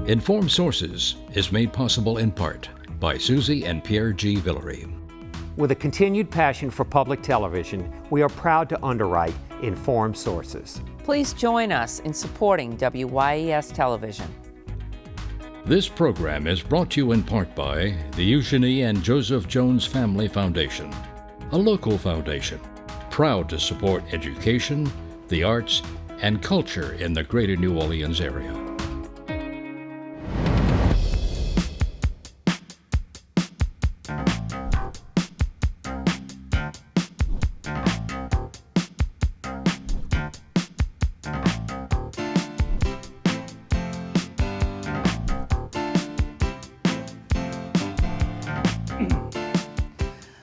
Informed Sources is made possible in part by Susie and Pierre G. Villery. With a continued passion for public television, we are proud to underwrite Informed Sources. Please join us in supporting WYES television. This program is brought to you in part by the Eugenie and Joseph Jones Family Foundation, a local foundation proud to support education, the arts, and culture in the greater New Orleans area.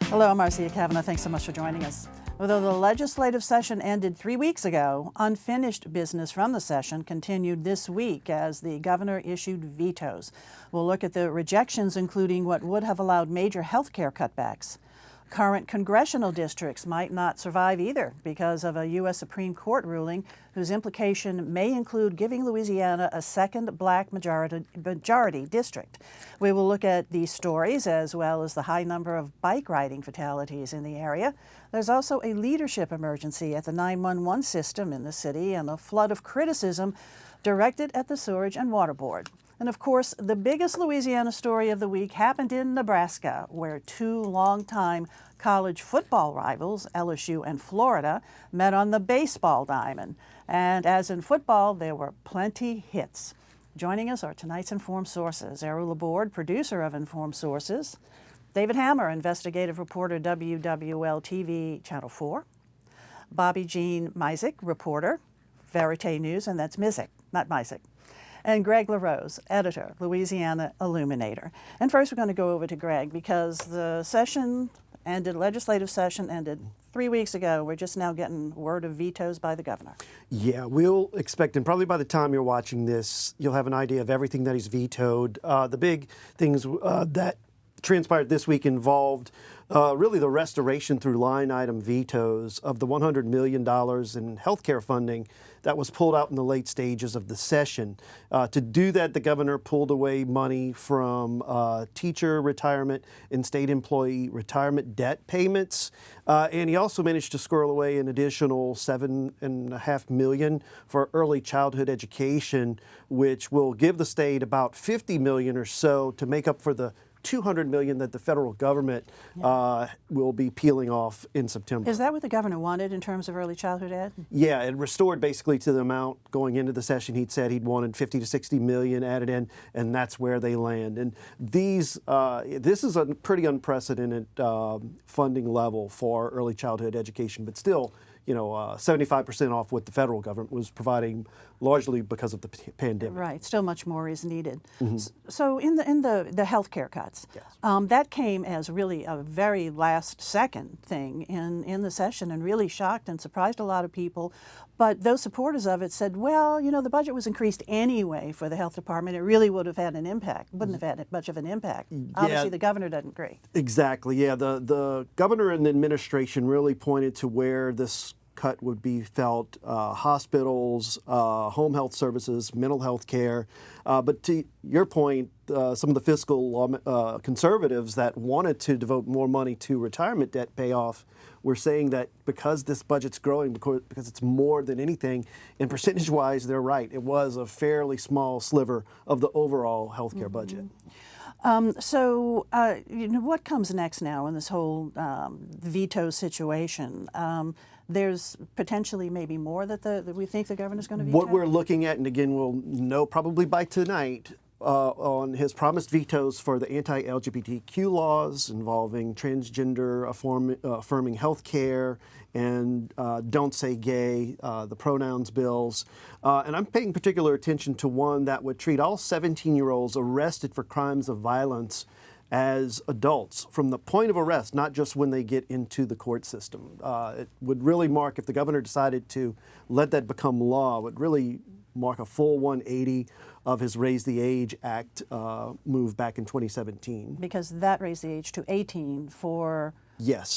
Hello, I'm Marcia Kavanaugh. Thanks so much for joining us. Although the legislative session ended 3 weeks ago, unfinished business from the session continued this week as the governor issued vetoes. We'll look at the rejections, including what would have allowed major health care cutbacks. Current congressional districts might not survive either because of a U.S. Supreme Court ruling whose implication may include giving Louisiana a second black majority district. We will look at these stories as well as the high number of bike riding fatalities in the area. There's also a leadership emergency at the 911 system in the city and a flood of criticism directed at the Sewerage and Water Board. And of course, the biggest Louisiana story of the week happened in Nebraska, where two longtime college football rivals, LSU and Florida, met on the baseball diamond. And as in football, there were plenty hits. Joining us are tonight's Informed Sources. Errol Laborde, producer of Informed Sources. David Hammer, investigative reporter, WWL-TV, Channel 4. Bobby Jean Mizik, reporter, Verite News, and that's Mizik, not Mizik. And Greg LaRose, editor, Louisiana Illuminator. And first we're going to go over to Greg because the legislative session ended 3 weeks ago. We're just now getting word of vetoes by the governor. Yeah, we'll expect, and probably by the time you're watching this, you'll have an idea of everything that he's vetoed. The big things that transpired this week involved really the restoration through line item vetoes of the $100 million in health care funding that was pulled out in the late stages of the session. To do that, the governor pulled away money from teacher retirement and state employee retirement debt payments. And he also managed to squirrel away an additional $7.5 million for early childhood education, which will give the state about $50 million or so to make up for the $200 million that the federal government will be peeling off in September. Is that what the governor wanted in terms of early childhood ed? Yeah, it restored basically to the amount going into the session. He'd said he'd wanted 50 to 60 million added in, and that's where they land. And this is a pretty unprecedented funding level for early childhood education, but still, 75% off what the federal government was providing, largely because of the pandemic. Right, still much more is needed. Mm-hmm. So in the health care cuts, yes. That came as really a very last second thing in the session and really shocked and surprised a lot of people. But those supporters of it said, well, the budget was increased anyway for the health department. It really would have had an impact, wouldn't have had much of an impact. Obviously, the governor doesn't agree. Exactly, yeah. The governor and the administration really pointed to where this cut would be felt: hospitals, home health services, mental health care. But to your point, some of the fiscal conservatives that wanted to devote more money to retirement debt payoff were saying that because this budget's growing, because it's more than anything, and percentage-wise, they're right. It was a fairly small sliver of the overall health care budget. So what comes next now in this whole veto situation? There's potentially maybe more that we think the governor's going to veto? What we're looking at, and again, we'll know probably by tonight, on his promised vetoes for the anti-LGBTQ laws involving transgender affirming health care and Don't Say Gay, the pronouns bills. And I'm paying particular attention to one that would treat all 17-year-olds arrested for crimes of violence as adults from the point of arrest, not just when they get into the court system. It would really mark, if the governor decided to let that become law, would really mark a full 180 of his Raise the Age Act move back in 2017. Because that raised the age to 18 for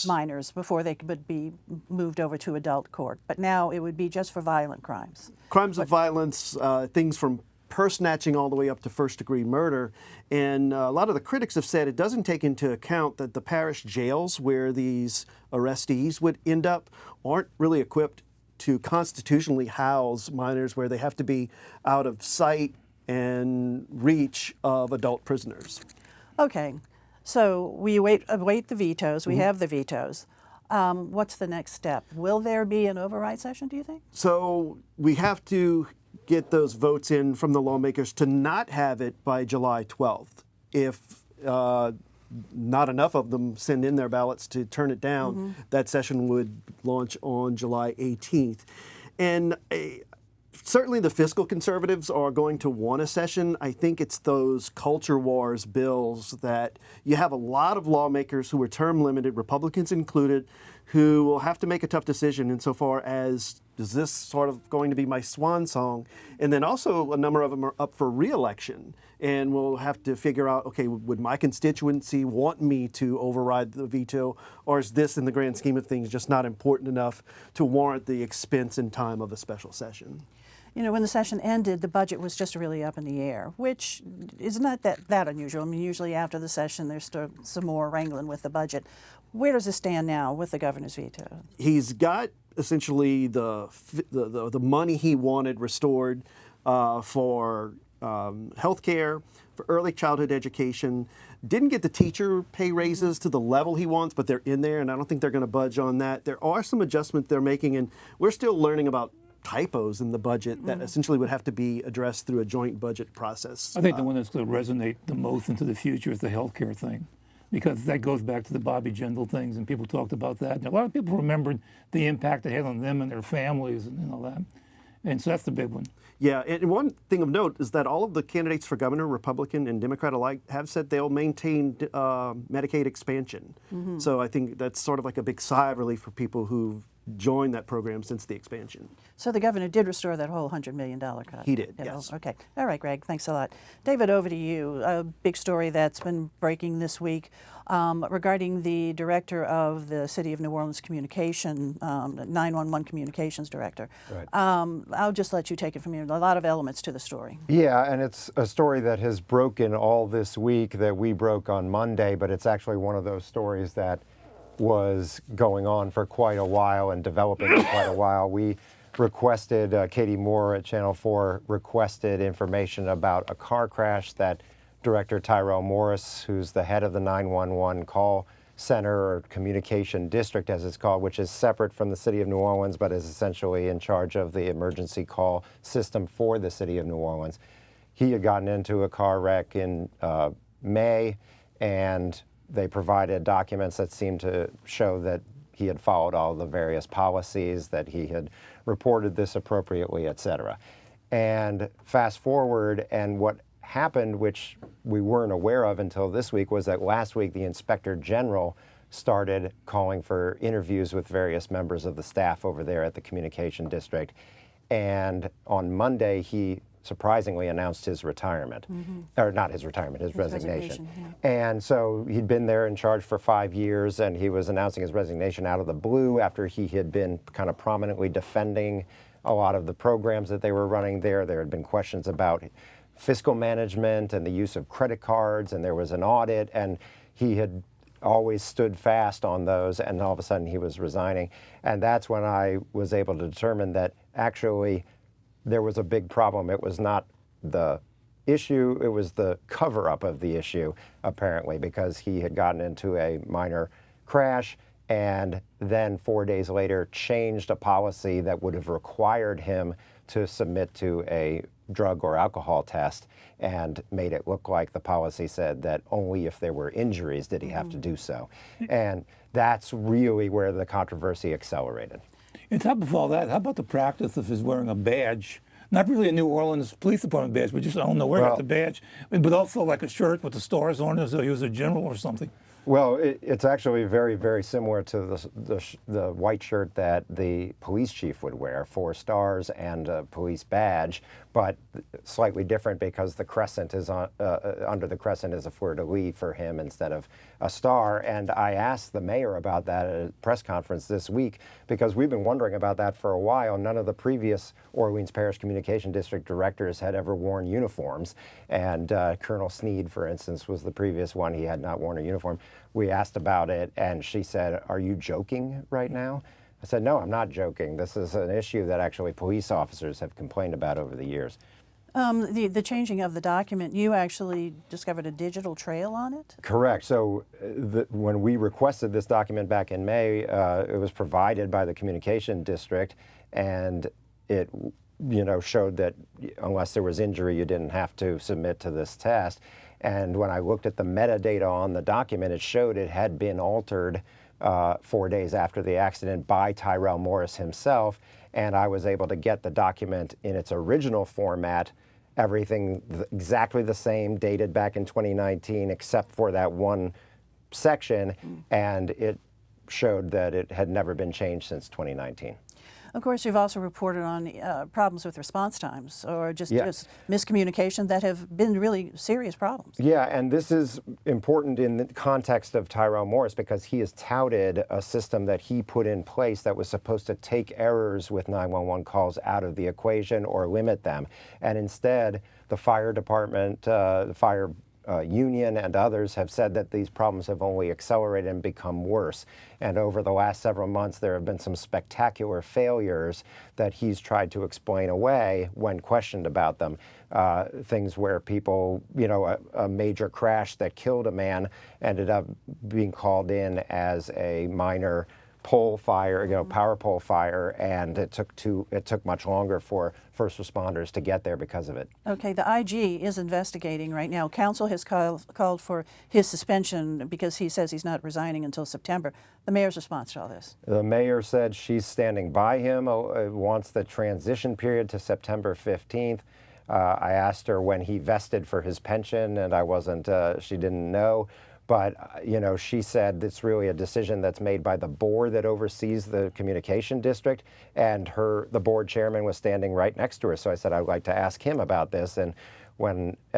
minors before they could be moved over to adult court. But now it would be just for violent crimes. Crimes of violence, things from purse snatching all the way up to first-degree murder. And a lot of the critics have said it doesn't take into account that the parish jails where these arrestees would end up aren't really equipped to constitutionally house minors, where they have to be out of sight and reach of adult prisoners. Okay, so we await the vetoes. We have the vetoes. What's the next step? Will there be an override session, do you think? So we have to get those votes in from the lawmakers to not have it by July 12th. If not enough of them send in their ballots to turn it down, that session would launch on July 18th. And certainly the fiscal conservatives are going to want a session. I think it's those culture wars bills that you have a lot of lawmakers who are term limited, Republicans included, who will have to make a tough decision insofar as, is this sort of going to be my swan song? And then also a number of them are up for re-election. And we'll have to figure out, okay, would my constituency want me to override the veto? Or is this, in the grand scheme of things, just not important enough to warrant the expense and time of a special session? You know, when the session ended, the budget was just really up in the air, which is not that unusual. I mean, usually after the session, there's still some more wrangling with the budget. Where does it stand now with the governor's veto? He's got essentially the money he wanted restored for health care, for early childhood education. Didn't get the teacher pay raises to the level he wants, but they're in there, and I don't think they're going to budge on that. There are some adjustments they're making, and we're still learning about typos in the budget that essentially would have to be addressed through a joint budget process. I think the one that's going to resonate the most into the future is the healthcare thing, because that goes back to the Bobby Jindal things, and people talked about that. And a lot of people remembered the impact it had on them and their families and all that. And so that's the big one. Yeah, and one thing of note is that all of the candidates for governor, Republican and Democrat alike, have said they'll maintain Medicaid expansion. So I think that's sort of like a big sigh of relief for people who've joined that program since the expansion. So the governor did restore that whole $100 million cut. He did, yes. Okay. All right, Greg, thanks a lot. David, over to you. A big story that's been breaking this week regarding the director of the City of New Orleans Communication, 911 Communications Director. Right. I'll just let you take it from here. A lot of elements to the story. Yeah, and it's a story that has broken all this week that we broke on Monday, but it's actually one of those stories that was going on for quite a while and developing for quite a while. We requested, Katie Moore at Channel 4 requested information about a car crash that Director Tyrell Morris, who's the head of the 911 call center or communication district as it's called, which is separate from the City of New Orleans but is essentially in charge of the emergency call system for the City of New Orleans. He had gotten into a car wreck in May, and they provided documents that seemed to show that he had followed all the various policies, that he had reported this appropriately, et cetera. And fast forward, and what happened, which we weren't aware of until this week, was that last week the Inspector General started calling for interviews with various members of the staff over there at the Communication District. And on Monday, he surprisingly announced his retirement, or not his retirement, his resignation. And so he'd been there in charge for 5 years, and he was announcing his resignation out of the blue after he had been kind of prominently defending a lot of the programs that they were running there. There had been questions about fiscal management and the use of credit cards, and there was an audit, and he had always stood fast on those, and all of a sudden he was resigning. And that's when I was able to determine that actually there was a big problem. It was not the issue, it was the cover-up of the issue, apparently, because he had gotten into a minor crash and then 4 days later changed a policy that would have required him to submit to a drug or alcohol test and made it look like the policy said that only if there were injuries did he have to do so. And that's really where the controversy accelerated. On top of all that, how about the practice of his wearing a badge? Not really a New Orleans Police Department badge, but just, I don't know where he got the badge, but also like a shirt with the stars on it, so he was a general or something. Well, it's actually very, very similar to the white shirt that the police chief would wear, 4 stars and a police badge, but slightly different because the crescent is on, under the crescent is a fleur-de-lis for him instead of a star. And I asked the mayor about that at a press conference this week because we've been wondering about that for a while. None of the previous Orleans Parish Communication District directors had ever worn uniforms, and Colonel Sneed, for instance, was the previous one. He had not worn a uniform. We asked about it, and she said, "Are you joking right now?" I said, "No, I'm not joking. This is an issue that actually police officers have complained about over the years." The changing of the document, you actually discovered a digital trail on it? Correct. So when we requested this document back in May, it was provided by the communication district, and it showed that unless there was injury, you didn't have to submit to this test. And when I looked at the metadata on the document, it showed it had been altered 4 days after the accident by Tyrell Morris himself, and I was able to get the document in its original format, everything exactly the same, dated back in 2019, except for that one section, and it showed that it had never been changed since 2019. Of course, you've also reported on problems with response times or just miscommunication that have been really serious problems. Yeah, and this is important in the context of Tyrell Morris because he has touted a system that he put in place that was supposed to take errors with 911 calls out of the equation or limit them. And instead, the fire department, the fire union and others have said that these problems have only accelerated and become worse. And over the last several months, there have been some spectacular failures that he's tried to explain away when questioned about them. Things where people, a major crash that killed a man ended up being called in as a minor pole fire, power pole fire, and it took much longer for first responders to get there because of it. Okay, the IG is investigating right now. Council has called for his suspension because he says he's not resigning until September. The mayor's response to all this? The mayor said she's standing by him, wants the transition period to September 15th. I asked her when he vested for his pension, and she didn't know. But, she said it's really a decision that's made by the board that oversees the communication district, and the board chairman was standing right next to her. So I said, I'd like to ask him about this. And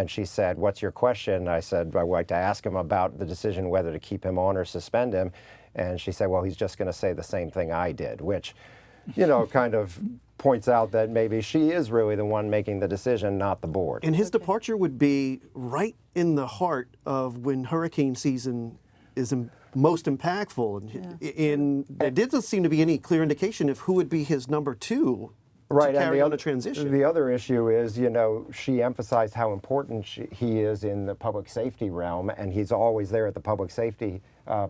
she said, what's your question? I said, I'd like to ask him about the decision whether to keep him on or suspend him. And she said, well, he's just going to say the same thing I did, which, kind of points out that maybe she is really the one making the decision, not the board. And his departure would be right in the heart of when hurricane season is most impactful. And there didn't seem to be any clear indication of who would be his number 2 to carry on the transition. The other issue is, she emphasized how important he is in the public safety realm, and he's always there at the public safety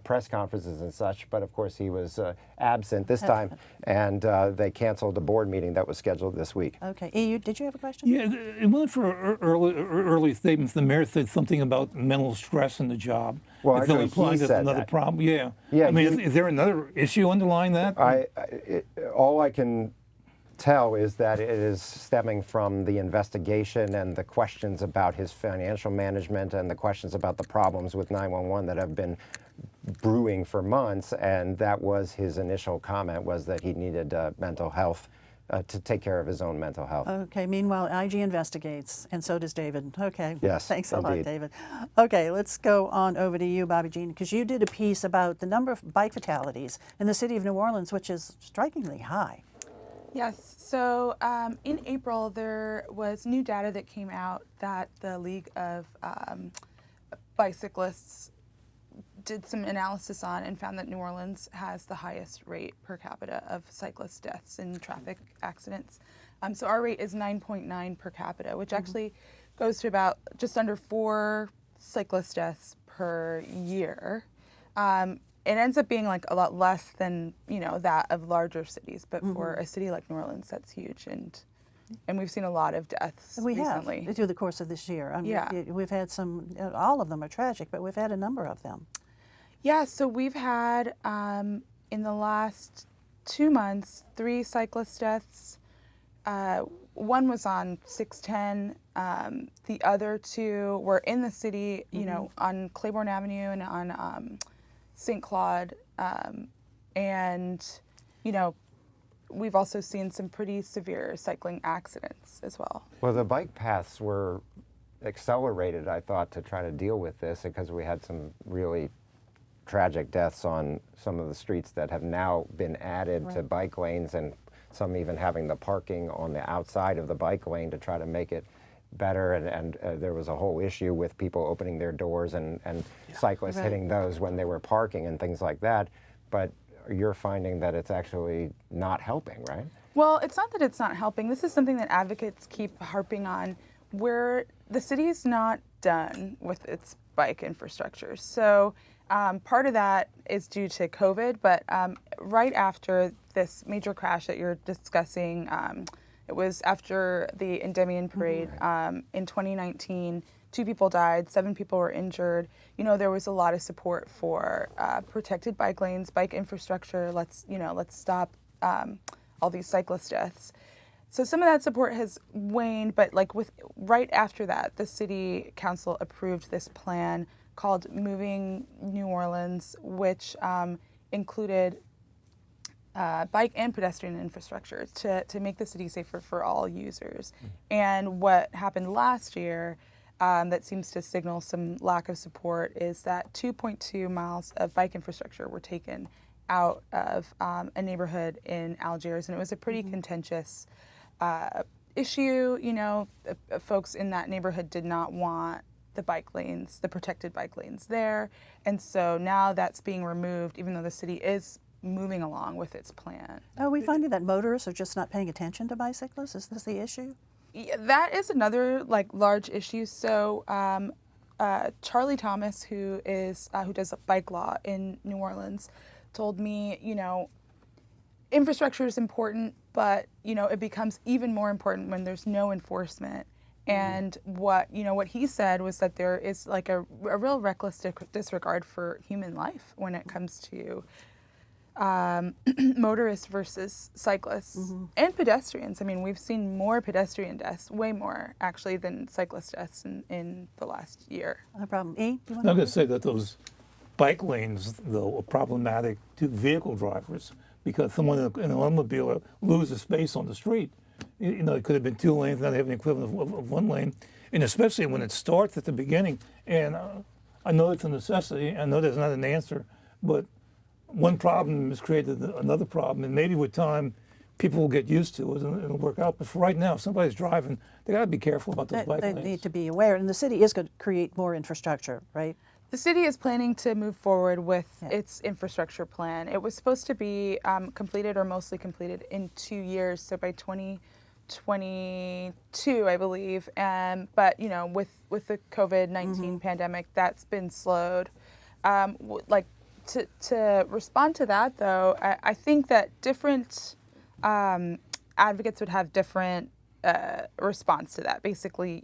press conferences and such, but of course he was absent this time, and they canceled the board meeting that was scheduled this week. Okay. EU, did you have a question? Yeah, in one of her early statements, the mayor said something about mental stress in the job. Well, it's actually, implying he there's said another that. problem. Yeah. I mean, is there another issue underlying that? All I can tell is that it is stemming from the investigation and the questions about his financial management and the questions about the problems with 911 that have been brewing for months, and that was his initial comment, was that he needed mental health to take care of his own mental health. Okay, meanwhile, IG investigates, and so does David. Okay, yes, thanks a indeed. lot, David. Okay, let's go on over to you, Bobby Jean, because you did a piece about the number of bike fatalities in the city of New Orleans, which is strikingly high. Yes, so in April there was new data that came out that the League of Bicyclists did some analysis on and found that New Orleans has the highest rate per capita of cyclist deaths in traffic accidents. So our rate is 9.9 per capita, which actually goes to about just under 4 cyclist deaths per year. It ends up being like a lot less than that of larger cities, but for a city like New Orleans, that's huge, and we've seen a lot of deaths recently. Through the course of this year. We've had some. All of them are tragic, but we've had a number of them. Yeah, so we've had in the last 2 months 3 cyclist deaths. One was on 610. The other 2 were in the city, on Claiborne Avenue and on St. Claude, and we've also seen some pretty severe cycling accidents as well. Well, the bike paths were accelerated, I thought, to try to deal with this because we had some really tragic deaths on some of the streets that have now been added to bike lanes, and some even having the parking on the outside of the bike lane to try to make it better. And there was a whole issue with people opening their doors and cyclists hitting those when they were parking and things like that. But you're finding that it's actually not helping, right? Well, it's not that it's not helping. This is something that advocates keep harping on, where the city is not done with its bike infrastructure. So part of that is due to COVID, but right after this major crash that you're discussing, it was after the Endymion Parade in 2019. 2 people died, 7 people were injured. There was a lot of support for protected bike lanes, bike infrastructure. Let's stop all these cyclist deaths. So some of that support has waned, but right after that, the city council approved this plan called Moving New Orleans, which included bike and pedestrian infrastructure to make the city safer for all users. And what happened last year that seems to signal some lack of support is that 2.2 miles of bike infrastructure were taken out of a neighborhood in Algiers, and it was a pretty contentious issue. Folks in that neighborhood did not want the bike lanes, the protected bike lanes there, and so now that's being removed, even though the city is moving along with its plan. Are we finding that motorists are just not paying attention to bicyclists? Is this the issue? Yeah, that is another large issue. So Charlie Thomas, who does bike law in New Orleans, told me, infrastructure is important, but it becomes even more important when there's no enforcement. And what he said was that there is a real reckless disregard for human life when it comes to motorists versus cyclists and pedestrians. I mean, we've seen more pedestrian deaths, way more actually, than cyclist deaths in the last year. No problem. E, do you want I'm going to say that those bike lanes, though, are problematic to vehicle drivers because someone in an automobile loses space on the street. It could have been 2 lanes, now they have an equivalent of 1 lane, and especially when it starts at the beginning. And I know it's a necessity, I know there's not an answer, but one problem has created another problem, and maybe with time, people will get used to it and it'll work out. But for right now, if somebody's driving, they got to be careful about those bike lanes. They need to be aware, and the city is going to create more infrastructure, right? The city is planning to move forward with its infrastructure plan. It was supposed to be completed or mostly completed in 2 years, so by 2022, I believe. But with the COVID-19 pandemic, that's been slowed. To respond to that, though, I think that different advocates would have different response to that. Basically,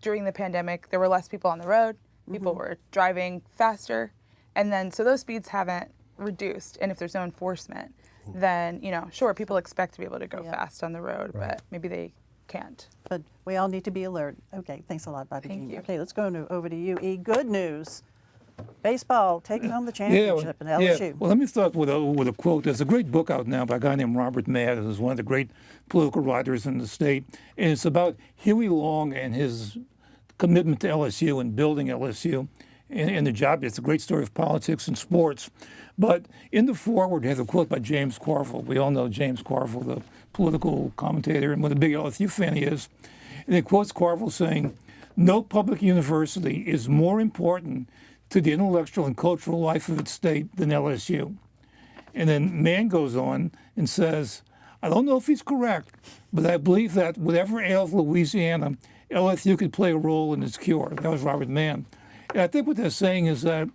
during the pandemic, there were less people on the road. People were driving faster, and then so those speeds haven't reduced. And if there's no enforcement, then sure, people expect to be able to go fast on the road, but maybe they can't. But we all need to be alert. Okay, thanks a lot, Bobby. Thank you. Okay, let's go over to you, E. Good news. Baseball taking home the championship in LSU. Yeah. Well, let me start with a quote. There's a great book out now by a guy named Robert Madd, who's one of the great political writers in the state, and it's about Huey Long and his commitment to LSU and building LSU and the job. It's a great story of politics and sports. But in the foreword, there's a quote by James Carville. We all know James Carville, the political commentator, and what a big LSU fan he is. And it quotes Carville saying, "No public university is more important to the intellectual and cultural life of its state than LSU." And then Mann goes on and says, "I don't know if he's correct, but I believe that whatever ails Louisiana, LSU could play a role in its cure." That was Robert Mann. And I think what they're saying is that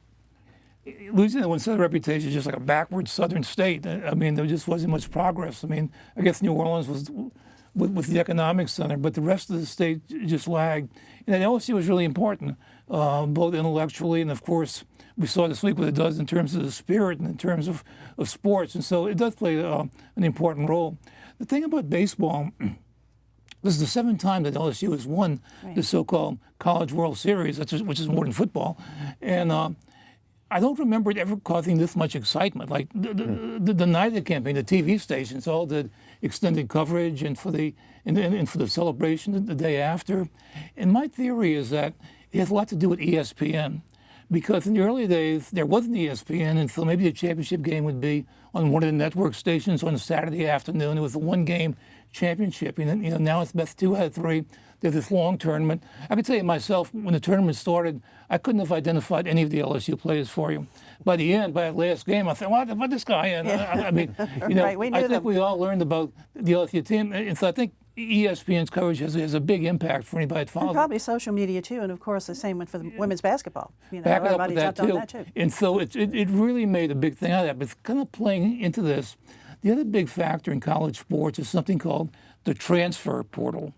Louisiana, when set a reputation, is just like a backward southern state. I mean, there just wasn't much progress. I mean, I guess New Orleans was with the economic center, but the rest of the state just lagged. And LSU was really important, both intellectually and, of course, we saw this week what it does in terms of the spirit and in terms of sports. And so it does play an important role. The thing about baseball, this is the 7th time that LSU has won the so-called College World Series, which is more than football. And I don't remember it ever causing this much excitement. Like the night of the campaign, the TV stations all did extended coverage, and for the celebration the day after. And my theory is that it has a lot to do with ESPN, because in the early days there wasn't ESPN, and so maybe the championship game would be on one of the network stations on a Saturday afternoon. It was a one-game championship. Now it's best 2 out of 3. There's this long tournament. I can tell you myself, when the tournament started, I couldn't have identified any of the LSU players for you. By the end, by the last game, I said, "What about this guy?" And I mean, Right, we knew I think them. we all learned about the LSU team, and so I think ESPN's coverage has a big impact for anybody that follows. And probably social media too, and of course the same went for the women's basketball. Back it up everybody with that jumped too. on that too. And so it really made a big thing out of that. But it's kind of playing into this. The other big factor in college sports is something called the transfer portal.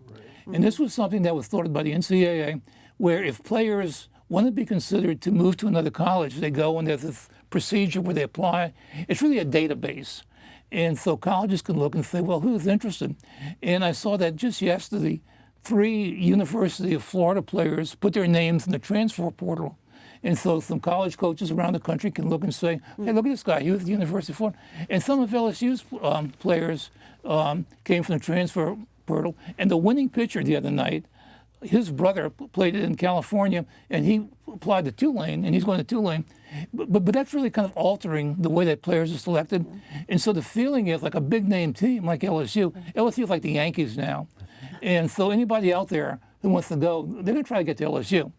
And this was something that was thought of by the NCAA, where if players want to be considered to move to another college, they go and there's this procedure where they apply. It's really a database. And so colleges can look and say, well, who's interested? And I saw that just yesterday, 3 University of Florida players put their names in the transfer portal. And so some college coaches around the country can look and say, hey, look at this guy, he was at the University of Florida. And some of LSU's players came from the transfer portal. And the winning pitcher the other night, his brother played in California, and he applied to Tulane, and he's going to Tulane. But that's really kind of altering the way that players are selected. And so the feeling is like a big-name team like LSU. LSU is like the Yankees now. And so anybody out there who wants to go, they're going to try to get to LSU.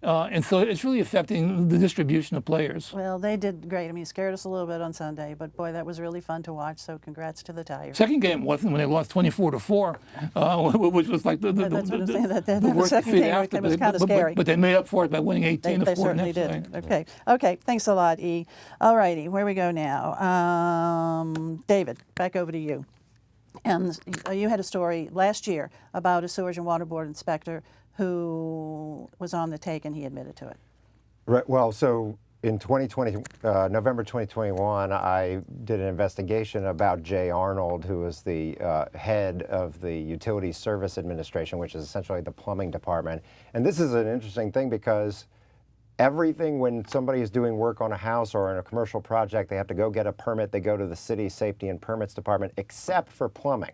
And so it's really affecting the distribution of players. Well, they did great. I mean, scared us a little bit on Sunday, but boy, that was really fun to watch. So congrats to the Tigers. Second game wasn't when they lost 24-4, which was like the That's what I'm saying. That worst second defeat game after. was kind of scary. But they made up for it by winning 18-4 They certainly next did. day. Okay. Thanks a lot, E. All righty, where we go now? David, back over to you. And you had a story last year about a Sewerage and Water Board inspector who was on the take, and he admitted to it. Right. Well, so in November 2021, I did an investigation about Jay Arnold, who was the head of the Utility Service Administration, which is essentially the plumbing department. And this is an interesting thing because everything, when somebody is doing work on a house or in a commercial project, they have to go get a permit. They go to the city safety and permits department, except for plumbing.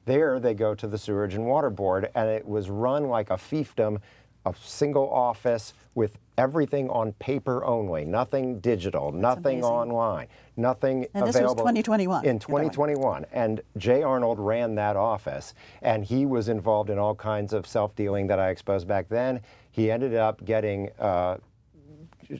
There they go to the Sewerage and Water Board, and it was run like a fiefdom, a single office with everything on paper only, nothing digital, nothing amazing. Online, nothing And this available. was 2021. In 2021. And Jay Arnold ran that office, and he was involved in all kinds of self-dealing that I exposed back then. He ended up getting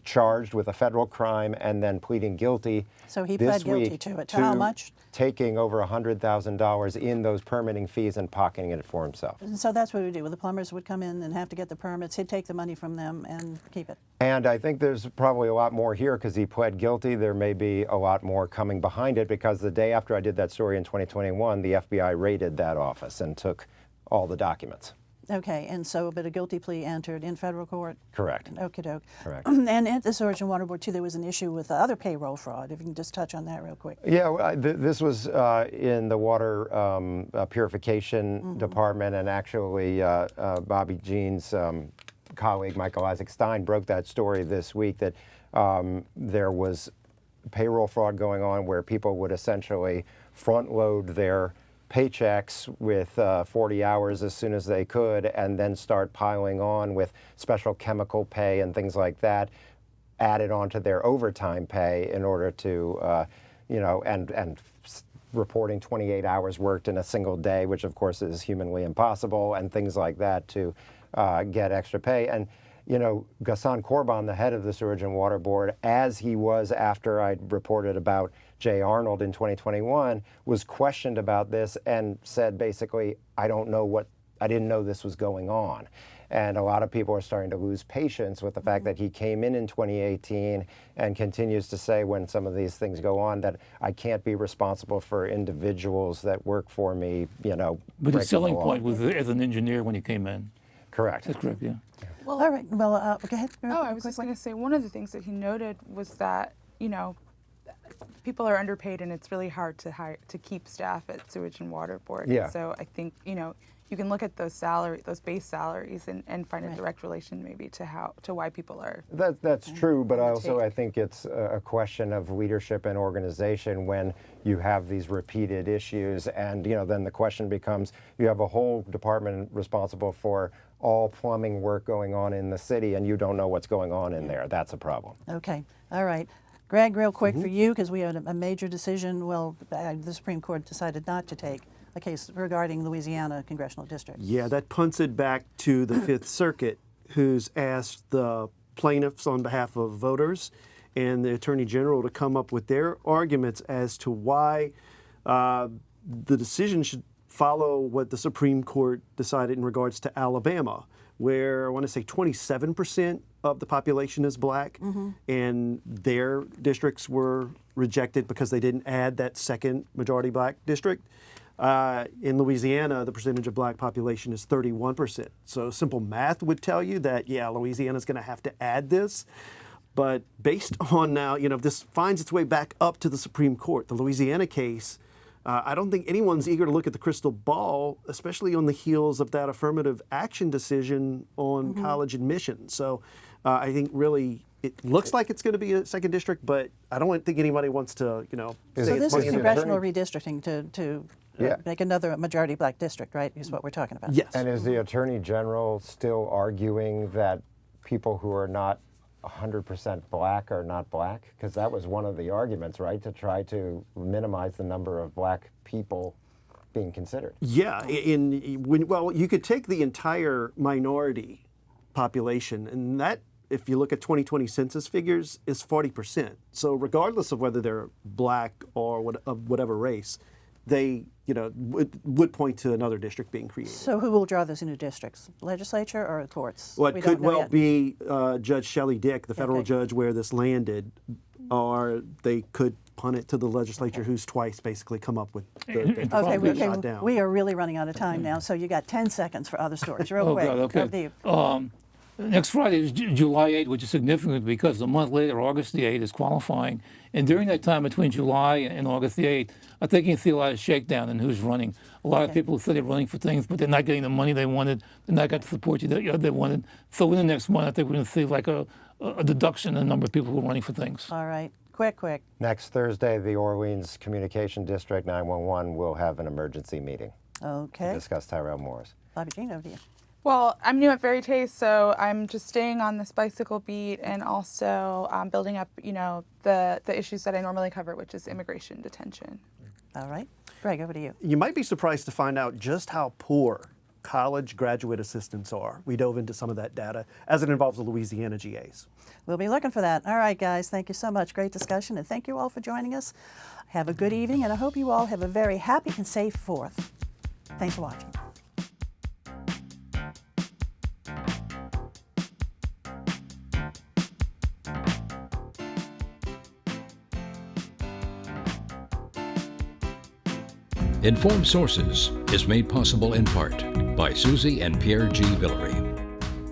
charged with a federal crime and then pleading guilty. So he this pled guilty week to it. To how much? Taking over $100,000 in those permitting fees and pocketing it for himself. And so that's what we would do. Well, the plumbers would come in and have to get the permits. He'd take the money from them and keep it. And I think there's probably a lot more here because he pled guilty. There may be a lot more coming behind it because the day after I did that story in 2021, the FBI raided that office and took all the documents. Okay, and so but a guilty plea entered in federal court? Correct. Okie doke. Correct. And at the Sewerage and Water Board, too, there was an issue with other payroll fraud. If you can just touch on that real quick. Yeah, this was in the water purification department, and actually Bobby Jean's colleague, Michael Isaac Stein, broke that story this week that there was payroll fraud going on where people would essentially front load their paychecks with 40 hours as soon as they could and then start piling on with special chemical pay and things like that added onto their overtime pay in order to, and reporting 28 hours worked in a single day, which of course is humanly impossible, and things like that to get extra pay. And Ghassan Korban, the head of the Sewerage and Water Board, as he was after I reported about Jay Arnold in 2021, was questioned about this and said basically, I didn't know this was going on. And a lot of people are starting to lose patience with the fact that he came in 2018 and continues to say when some of these things go on that I can't be responsible for individuals that work for me, But his selling point was as an engineer when he came in. Correct. That's correct, yeah. Well, all right. Well, go ahead. Oh, I was just going to say one of the things that he noted was that, people are underpaid, and it's really hard to keep staff at Sewerage and Water Board. Yeah. So I think you can look at those base salaries, and find a direct relation maybe to why people are. That's true, but I think it's a question of leadership and organization when you have these repeated issues, and then the question becomes, you have a whole department responsible for all plumbing work going on in the city, and you don't know what's going on in there. That's a problem. Okay, all right. Greg, real quick for you, because we had a major decision, the Supreme Court decided not to take a case regarding Louisiana Congressional District. Yeah, that punts it back to the Fifth Circuit, who's asked the plaintiffs on behalf of voters and the Attorney General to come up with their arguments as to why the decision should follow what the Supreme Court decided in regards to Alabama, where I want to say 27% of the population is black, and their districts were rejected because they didn't add that second majority black district. In Louisiana, the percentage of black population is 31%. So simple math would tell you that, yeah, Louisiana's going to have to add this. But based on now, if this finds its way back up to the Supreme Court, the Louisiana case, I don't think anyone's eager to look at the crystal ball, especially on the heels of that affirmative action decision on college admission. So I think really it looks like it's going to be a second district, but I don't think anybody wants to, So this is congressional redistricting to make another majority black district, right, is what we're talking about. Yes. And is the Attorney General still arguing that people who are not 100% black are not black? Because that was one of the arguments, right, to try to minimize the number of black people being considered. Yeah, you could take the entire minority population, and that, if you look at 2020 census figures, is 40%. So regardless of whether they're black or of whatever race, they would point to another district being created. So who will draw those new districts? Legislature or courts? Well, it could well be Judge Shelley Dick, the federal judge where this landed, or they could punt it to the legislature, who's twice basically come up with the shot down. We are really running out of time now, so you got 10 seconds for other stories. Real quick. God, okay. Next Friday is July 8th, which is significant because a month later, August the 8th, is qualifying. And during that time between July and August the 8th, I think you can see a lot of shakedown in who's running. A lot of people say they're running for things, but they're not getting the money they wanted. They're not getting the support that they wanted. So in the next month, I think we're going to see like a deduction in the number of people who are running for things. All right. Quick. Next Thursday, the Orleans Communication District 911 will have an emergency meeting to discuss Tyrell Moore's. Bobby Jean, over to you. Well, I'm new at VETOES, so I'm just staying on this bicycle beat and also building up, the issues that I normally cover, which is immigration detention. All right. Greg, over to you. You might be surprised to find out just how poor college graduate assistants are. We dove into some of that data as it involves the Louisiana GAs. We'll be looking for that. All right, guys, thank you so much. Great discussion, and thank you all for joining us. Have a good evening, and I hope you all have a very happy and safe 4th. Thanks for watching. Informed Sources is made possible in part by Susie and Pierre G. Villery.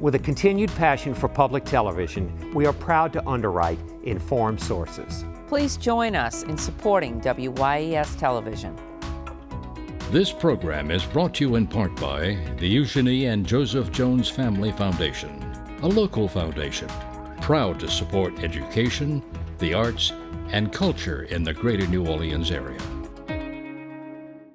With a continued passion for public television, we are proud to underwrite Informed Sources. Please join us in supporting WYES Television. This program is brought to you in part by the Eugenie and Joseph Jones Family Foundation, a local foundation proud to support education, the arts, and culture in the greater New Orleans area.